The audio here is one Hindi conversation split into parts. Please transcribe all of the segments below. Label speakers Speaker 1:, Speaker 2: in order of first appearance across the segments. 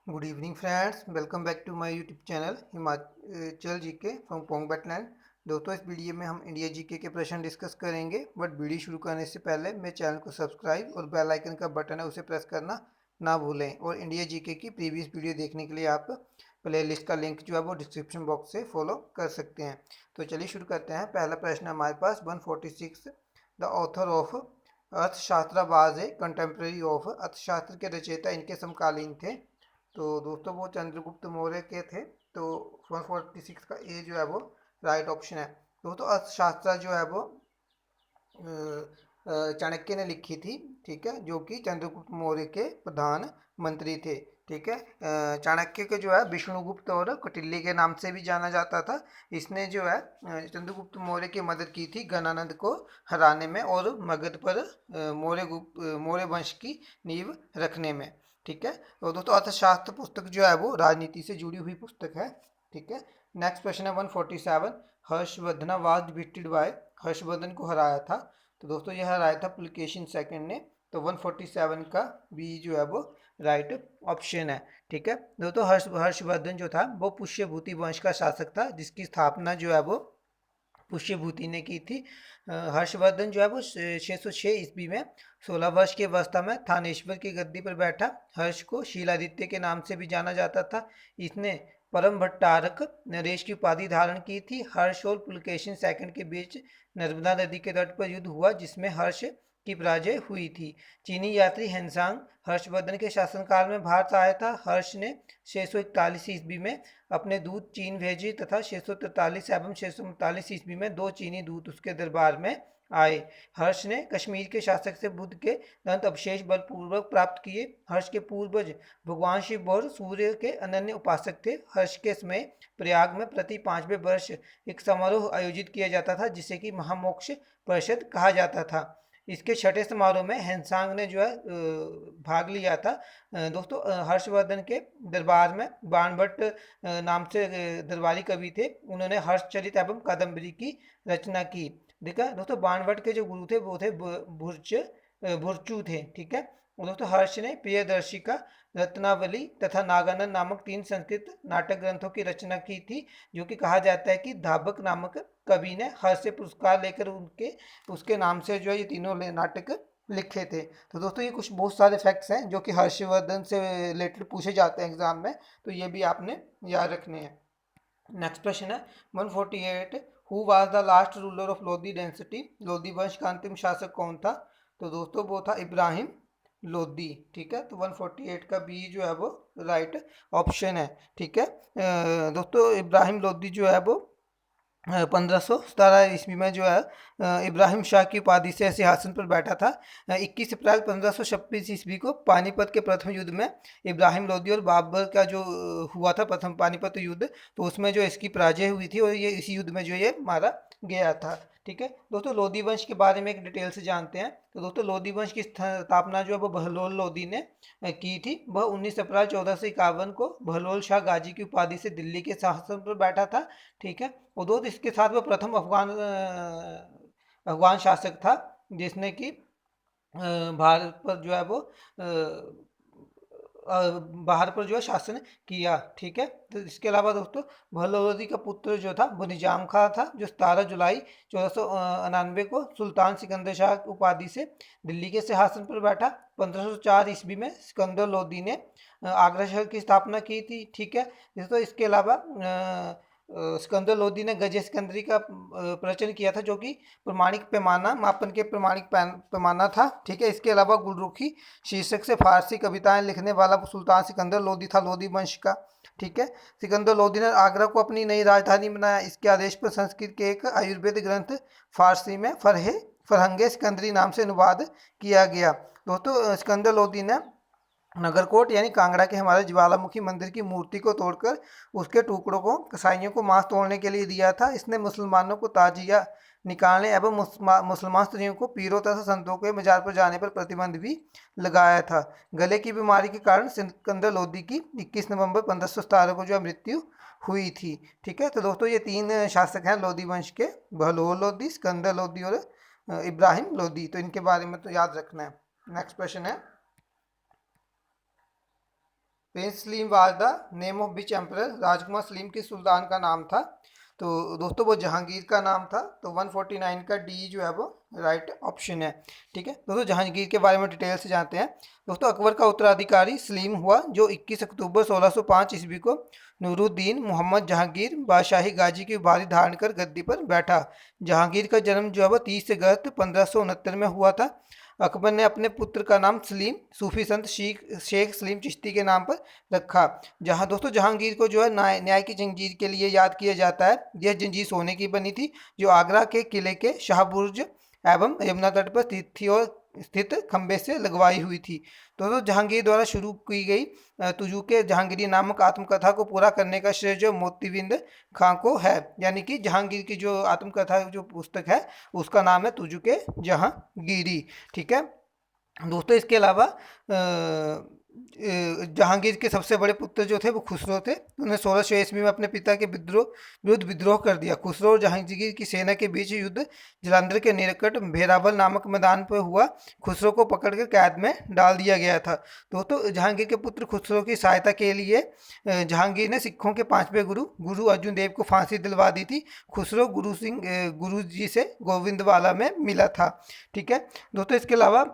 Speaker 1: Good evening friends, welcome back to my YouTube channel Himachal GK from Pong battleland. दोस्तों, इस वीडियो में हम इंडिया जीके के प्रश्न डिस्कस करेंगे। बट वीडियो शुरू करने से पहले मेरे चैनल को सब्सक्राइब और बेल आइकन का बटन है उसे प्रेस करना ना भूलें। और इंडिया जीके की प्रीवियस वीडियो देखने के लिए आप प्लेलिस्ट का लिंक जो है वो डिस्क्रिप्शन बॉक्स से फॉलो कर सकते हैं। तो चलिए शुरू करते हैं। पहला प्रश्न हमारे पास 146। द ऑथर ऑफ अर्थशास्त्राबाज है कंटेम्प्रेरी ऑफ अर्थशास्त्र के रचयिता इनके समकालीन थे। तो दोस्तों वो चंद्रगुप्त मौर्य के थे। तो 146 का ए जो है वो राइट ऑप्शन है। दोस्तों अर्थशास्त्र जो है वो चाणक्य ने लिखी थी, ठीक है, जो कि चंद्रगुप्त मौर्य के प्रधानमंत्री थे। ठीक है, चाणक्य के जो है विष्णुगुप्त और कौटिल्य के नाम से भी जाना जाता था। इसने जो है चंद्रगुप्त मौर्य की मदद की थी गणानंद को हराने में और मगध पर मौर्य वंश की नींव रखने में। ठीक है, तो दोस्तों अर्थशास्त्र पुस्तक जो है वो राजनीति से जुड़ी हुई पुस्तक है। ठीक है, नेक्स्ट क्वेश्चन है 147। Harshvardhan was defeated by, Harshvardhan को हराया था। तो दोस्तों यह हराया था पुलकेशिन सेकंड ने। तो 147 का बी जो है वो राइट ऑप्शन है। ठीक है, दोस्तों हर्षवर्धन जो था वो पुष्यभूति वंश का शासक था, जिसकी स्थापना जो है वो पुष्यभूति ने की थी। हर्षवर्धन जो है वो 606 ईस्वी में 16 वर्ष की अवस्था में थानेश्वर की गद्दी पर बैठा। हर्ष को शीलादित्य के नाम से भी जाना जाता था। इसने परम भट्टारक नरेश की उपाधि धारण की थी। हर्ष और पुलकेशिन सेकंड के बीच नर्मदा नदी के तट पर युद्ध हुआ, जिसमें हर्ष की पराजय हुई थी। चीनी यात्री हेनसांग हर्षवर्धन के शासनकाल में भारत आया था। हर्ष ने 641 ईस्वी में अपने दूत चीन भेजे तथा 643 एवं 645 ईस्वी में 2 चीनी दूत उसके दरबार में आए। हर्ष ने कश्मीर के शासक से बुद्ध के दंत अवशेष बलपूर्वक प्राप्त किए। हर्ष के पूर्वज भगवान शिव और सूर्य के अनन्य उपासक थे। हर्ष के समय प्रयाग में प्रति 5वें वर्ष एक समारोह आयोजित किया जाता था, जिसे कि महामोक्ष परिषद कहा जाता था। इसके छठे समारोह में हेनसांग ने जो है भाग लिया था। दोस्तों हर्षवर्धन के दरबार में बाणभट्ट नाम से दरबारी कवि थे। उन्होंने हर्षचरित एवं कादम्बरी की रचना की। ठीक है दोस्तों, बाणभट्ट के जो गुरु थे वो थे भुरचू थे। ठीक है, और दोस्तों हर्ष ने प्रियदर्शिका, रत्नावली तथा नागानंद नामक 3 संस्कृत नाटक ग्रंथों की रचना की थी, जो कि कहा जाता है कि धाबक नामक कवि ने हर्ष से पुरस्कार लेकर उनके उसके नाम से जो है ये तीनों नाटक लिखे थे। तो दोस्तों ये कुछ बहुत सारे फैक्ट्स हैं जो कि हर्षवर्धन से रिलेटेड पूछे जाते हैं एग्जाम में, तो ये भी आपने याद रखने हैं। नेक्स्ट प्रश्न है 148। Who was the last ruler of Lodhi density, Lodhi वंश का अंतिम शासक कौन था? तो दोस्तों वो था इब्राहिम लोधी। ठीक है, तो 148 का बी जो है वो राइट ऑप्शन है। ठीक है, दोस्तों इब्राहिम लोधी जो है वो 1517 ईस्वी में जो है इब्राहिम शाह की उपाधि से सिंहासन पर बैठा था। 21 अप्रैल 1526 ईस्वी को पानीपत के प्रथम युद्ध में इब्राहिम लोदी और बाबर का जो हुआ था प्रथम पानीपत युद्ध, तो उसमें जो इसकी पराजय हुई थी और ये इसी युद्ध में जो ये मारा गया था। ठीक है दोस्तों, लोधी वंश के बारे में एक डिटेल से जानते हैं। तो दोस्तों लोधी वंश की स्थापना जो है वो बहलोल लोधी ने की थी। वह 19 अप्रैल 1451 को बहलोल शाह गाजी की उपाधि से दिल्ली के शासन पर बैठा था। ठीक है, और दोस्त इसके साथ वो प्रथम अफगान शासक था, जिसने कि भारत पर जो है वो बाहर पर जो है शासन किया। ठीक है, तो इसके अलावा दोस्तों बहलोदी का पुत्र जो था वो निजाम खां था, जो 17 जुलाई 1499 को सुल्तान सिकंदर शाह उपाधि से दिल्ली के सिंहासन पर बैठा। 1504 ईस्वी में सिकंदर लोदी ने आगरा शहर की स्थापना की थी। ठीक है, दोस्तों इसके अलावा सिकंदर लोदी ने गजे सिकंदरी का प्रचलन किया था, जो कि प्रमाणिक पैमाना मापन के प्रमाणिक पैमाना था। ठीक है, इसके अलावा गुलरुखी शीर्षक से फारसी कविताएं लिखने वाला सुल्तान सिकंदर लोदी था, लोदी वंश का। ठीक है, सिकंदर लोदी ने आगरा को अपनी नई राजधानी बनाया। इसके आदेश पर संस्कृत के एक आयुर्वेद ग्रंथ फारसी में फरहंगे सिकंदरी नाम से अनुवाद किया गया। दोस्तों सिकंदर लोदी ने नगरकोट यानी कांगड़ा के हमारे ज्वालामुखी मंदिर की मूर्ति को तोड़कर उसके टुकड़ों को कसाईयों को मांस तोड़ने के लिए दिया था। इसने मुसलमानों को ताजिया निकालने एवं मुसलमान स्त्रियों को पीरों तथा संतों के मजार पर जाने पर प्रतिबंध भी लगाया था। गले की बीमारी के कारण सिकंदर लोदी की 21 नवंबर 1517 को जो मृत्यु हुई थी। ठीक है, तो दोस्तों ये 3 शासक हैं लोदी वंश के, बहलोल लोदी, सिकंदर लोदी और इब्राहिम लोदी। तो इनके बारे में तो याद रखना है। नेक्स्ट क्वेश्चन है prince Salim was the name of which emperor, राजकुमार सलीम किस सुल्तान का नाम था? तो दोस्तों वो जहांगीर का नाम था। तो 149 का डी जो है वो राइट ऑप्शन है। ठीक है दोस्तों, जहांगीर के बारे में डिटेल से जानते हैं। दोस्तों अकबर का उत्तराधिकारी सलीम हुआ, जो 21 अक्टूबर 1605 ईस्वी को नूरुद्दीन मोहम्मद जहांगीर बादशाही गाजी की उपाधि धारण कर गद्दी पर बैठा। जहांगीर का जन्म जो है वो 30 अगस्त 1569 में हुआ था। अकबर ने अपने पुत्र का नाम सलीम सूफी संत शेख सलीम चिश्ती के नाम पर रखा। जहां दोस्तों जहांगीर को जो है न्याय की जंजीर के लिए याद किया जाता है। यह जंजीर सोने की बनी थी, जो आगरा के किले के शाहबुर्ज एवं यमुना तट पर स्थित थी और स्थित खंबे से लगवाई हुई थी। दोस्तों जहांगीर द्वारा शुरू की गई तुजुके जहांगीरी नामक आत्मकथा को पूरा करने का श्रेय जो मोतीबिंद खां को है। यानी कि जहांगीर की जो आत्मकथा जो पुस्तक है उसका नाम है तुजुके जहांगीरी। ठीक है दोस्तों, इसके अलावा जहांगीर के सबसे बड़े पुत्र जो थे वो खुसरो थे। उन्होंने 1600 ईस्वी में अपने पिता के विरुद्ध विद्रोह कर दिया। खुसरो और जहांगीर की सेना के बीच युद्ध जलंधर के निकट भेरावल नामक मैदान पर हुआ। खुसरो को पकड़कर कैद में डाल दिया गया था। दोस्तों जहांगीर के पुत्र खुसरो की सहायता के लिए जहांगीर ने सिखों के 5वें गुरु अर्जुन देव को फांसी दिलवा दी थी। खुसरो गुरु जी से गोविंदवाला में मिला था। ठीक है दोस्तों, इसके अलावा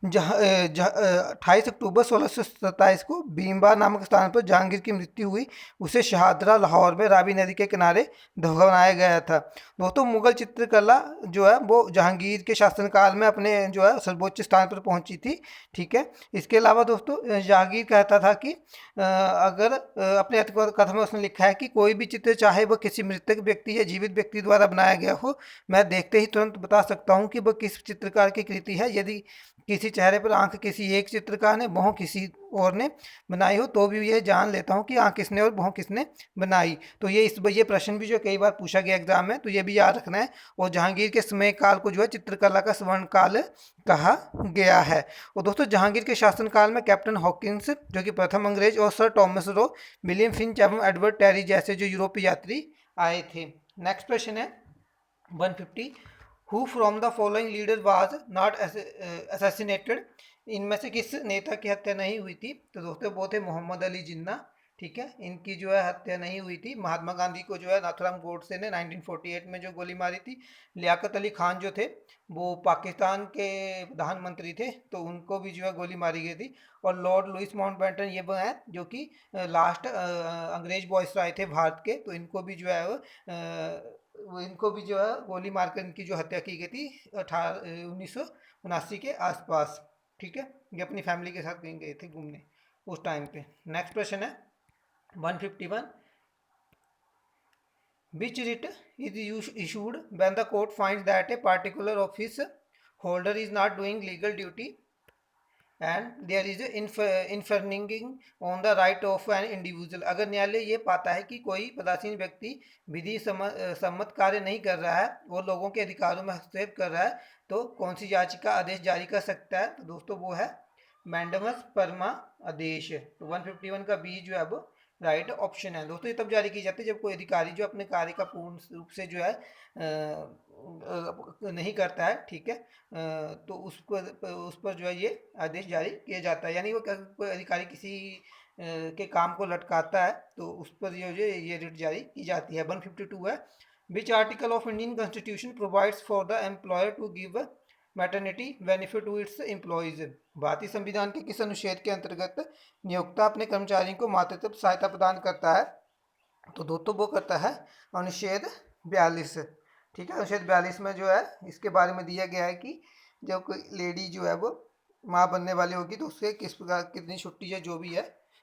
Speaker 1: जहाँ 28 अक्टूबर 1627 को भीमबार नामक स्थान पर जहांगीर की मृत्यु हुई। उसे शहादरा लाहौर में रावी नदी के किनारे दफनाया गया था। दोस्तों मुगल चित्रकला जो है वो जहांगीर के शासनकाल में अपने जो है सर्वोच्च स्थान पर पहुंची थी। ठीक है, इसके अलावा दोस्तों जहांगीर कहता था कि अगर अपने कथा में उसने लिखा है कि कोई भी चित्र चाहे वह किसी मृतक व्यक्ति या जीवित व्यक्ति द्वारा बनाया गया हो, मैं देखते ही तुरंत बता सकता हूँ कि वह किस चित्रकार की कृति है। यदि किसी चेहरे पर आंख किसी एक चित्रकार ने भौं किसी और ने बनाई हो तो भी यह जान लेता हूँ कि आंख किसने और भौं किसने बनाई। तो ये प्रश्न भी जो कई बार पूछा गया एग्जाम में, तो ये भी याद रखना है। और जहांगीर के समय काल को जो है चित्रकला का स्वर्ण काल कहा गया है। और दोस्तों जहांगीर के शासनकाल में कैप्टन हॉकिंस जो कि प्रथम अंग्रेज और sir Thomas Roe, William Finch एवं एडवर्ड टेरी जैसे जो यूरोपीय यात्री आए थे। नेक्स्ट प्रश्न है 150, who from the following leader was not assassinated, इनमें से किस नेता की हत्या नहीं हुई थी? तो दोस्तों वो थे मोहम्मद अली जिन्ना। ठीक है, इनकी जो है हत्या नहीं हुई थी। महात्मा गांधी को जो है नाथुराम गोडसे ने 1948 में जो गोली मारी थी। लियाकत अली खान जो थे वो पाकिस्तान के प्रधानमंत्री थे, तो उनको भी जो है गोली मारी गई थी। और लॉर्ड लुइस माउंटबेटन ये वो हैं जो कि लास्ट अंग्रेज वायसराय थे भारत के, तो इनको भी जो है इनको भी जो है गोली मारकर इनकी जो हत्या की गई थी 1979 के आसपास। ठीक है, ये अपनी फैमिली के साथ कहीं गए थे घूमने उस टाइम पे। नेक्स्ट क्वेश्चन है 151, which writ is issued when the court finds that a particular office holder is not doing legal duty and there is infringing on the right of an individual। अगर न्यायालय ये पाता है कि कोई पदासीन व्यक्ति विधि सम्मत कार्य नहीं कर रहा है और लोगों के अधिकारों में हस्तक्षेप कर रहा है, तो कौन सी याचिका आदेश जारी कर सकता है? तो दोस्तों वो है मैंडमस परमा आदेश। तो 151 का बी जो है वो राइट ऑप्शन है। दोस्तों ये तब जारी की जाती है जब कोई अधिकारी जो अपने कार्य का पूर्ण रूप से जो है नहीं करता है। ठीक है, तो उस पर जो है ये आदेश जारी किया जाता है। यानी वो कोई अधिकारी किसी के काम को लटकाता है तो उस पर जो ये रिट जारी की जाती है। 152 है, which article of Indian constitution provides for the employer to give maternity benefit to its employees. भारतीय संविधान के किस अनुच्छेद के अंतर्गत नियोक्ता अपने कर्मचारियों को मातृत्व सहायता प्रदान करता है? तो दोस्तों वो करता है अनुच्छेद 42। ठीक है, अनुच्छेद 42 में जो है इसके बारे में दिया गया है कि जब कोई लेडी जो है वो माँ बनने वाली होगी तो उससे किस प्रकार कितनी छुट्टी या जो भी है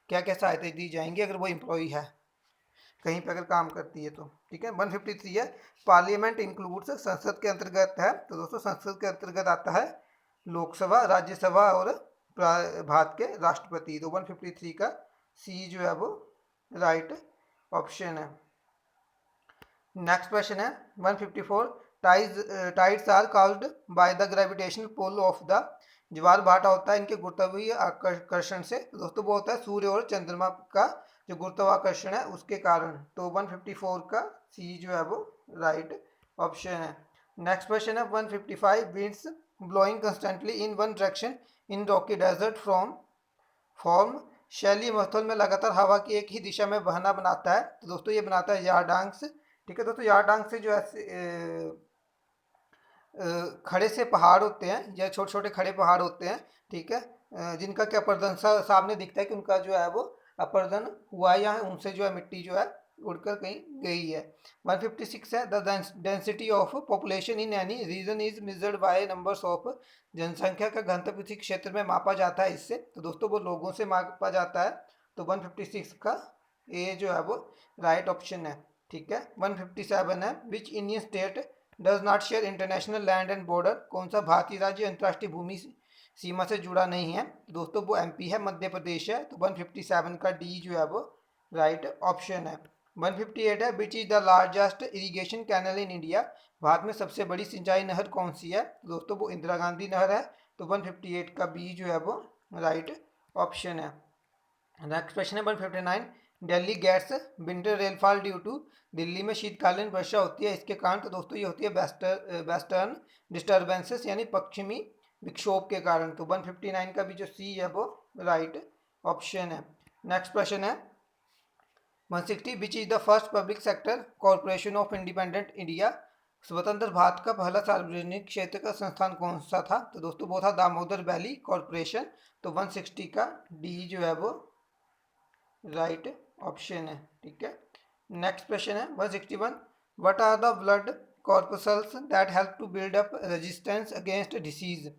Speaker 1: क्या क्या सहायता दी जाएंगी अगर वो एम्प्लॉय है कहीं पर अगर काम करती है तो। ठीक है, 153 है, पार्लियामेंट इंक्लूड्स, संसद के अंतर्गत है। तो दोस्तों संसद के अंतर्गत आता है लोकसभा, राज्यसभा और भारत के राष्ट्रपति। तो 153 का सी जो है वो राइट ऑप्शन है। नेक्स्ट क्वेश्चन है 154, tides are caused by the gravitational pull of the, ज्वार भाटा होता है इनके गुरुत्वीय आकर्षण से। तो दोस्तों वो होता है सूर्य और चंद्रमा का जो गुरुत्वाकर्षण है उसके कारण। तो 154 का सी जो है वो राइट ऑप्शन है। नेक्स्ट क्वेश्चन है 155, winds blowing constantly in one direction in rocky desert form शैली मार्शल में लगातार हवा की एक ही दिशा में बहना बनाता है। तो दोस्तों ये बनाता है यारडांग्स। ठीक है दोस्तों, यारडांग्स से जो है खड़े से पहाड़ होते हैं या छोटे छोटे खड़े पहाड़ होते हैं। ठीक है, जिनका क्या अपर्दन सामने दिखता है कि उनका जो है वो अपर्दन हुआ है या उनसे जो है मिट्टी जो है उड़कर कहीं गई है। 156 है, the density of population in any region is measured by numbers of. जनसंख्या का घनत्व किसी क्षेत्र में मापा जाता है इससे। तो दोस्तों वो लोगों से मापा जाता है। तो 156 का ए जो है वो राइट ऑप्शन है। ठीक है, 157 है, which Indian state does not share international land and border. कौन सा भारतीय राज्य अंतर्राष्ट्रीय भूमि सीमा से जुड़ा नहीं है। दोस्तों वो एमपी है, मध्य प्रदेश है। तो 157 का डी जो है वो राइट ऑप्शन है। 158 है, which is the largest irrigation canal in India. भारत में सबसे बड़ी सिंचाई नहर कौन सी है। दोस्तों वो इंदिरा गांधी नहर है। तो 158 का बी जो है वो राइट ऑप्शन है। नेक्स्ट क्वेश्चन है 159, Delhi gets winter rainfall due to. Delhi में शीतकालीन वर्षा होती है इसके कारण। तो दोस्तों ये होती है वेस्टर्न डिस्टर्बेंसेस यानी पश्चिमी विक्षोभ के कारण। तो 159 का भी जो सी है वो राइट ऑप्शन है। नेक्स्ट क्वेश्चन है 160, विच is the first public sector corporation of independent India. स्वतंत्र भारत का पहला सार्वजनिक क्षेत्र का संस्थान कौन सा था। तो दोस्तों वो था दामोदर वैली कॉरपोरेशन। तो 160 का डी जो है वो राइट ऑप्शन है। ठीक है, नेक्स्ट क्वेश्चन है 161, what are the blood corpuscles that help to build up resistance against disease.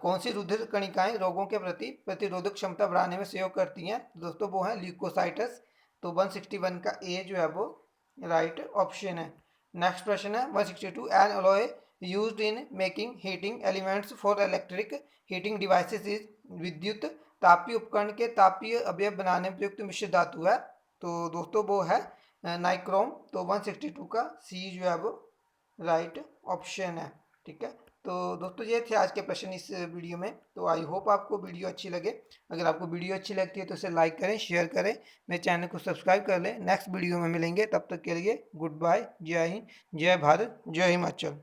Speaker 1: कौन सी रुधिर कणिकाएं रोगों के प्रति प्रतिरोधक क्षमता बढ़ाने में सहयोग करती हैं। दोस्तों वो है ल्यूकोसाइटस। तो 161 का ए जो है वो राइट ऑप्शन है। नेक्स्ट क्वेश्चन है 162, N alloy used in making heating elements for electric heating devices is. विद्युत तापीय उपकरण के तापीय अवयव बनाने में प्रयुक्त मिश्र धातु है। तो दोस्तों वो है नाइक्रोम। तो 162 का सी जो है वो राइट ऑप्शन है। ठीक है, तो दोस्तों ये थे आज के प्रश्न इस वीडियो में। तो आई होप आपको वीडियो अच्छी लगे। अगर आपको वीडियो अच्छी लगती है तो इसे लाइक करें, शेयर करें, मेरे चैनल को सब्सक्राइब कर लें। नेक्स्ट वीडियो में मिलेंगे, तब तक के लिए गुड बाय। जय हिंद, जय भारत, जय हिमाचल।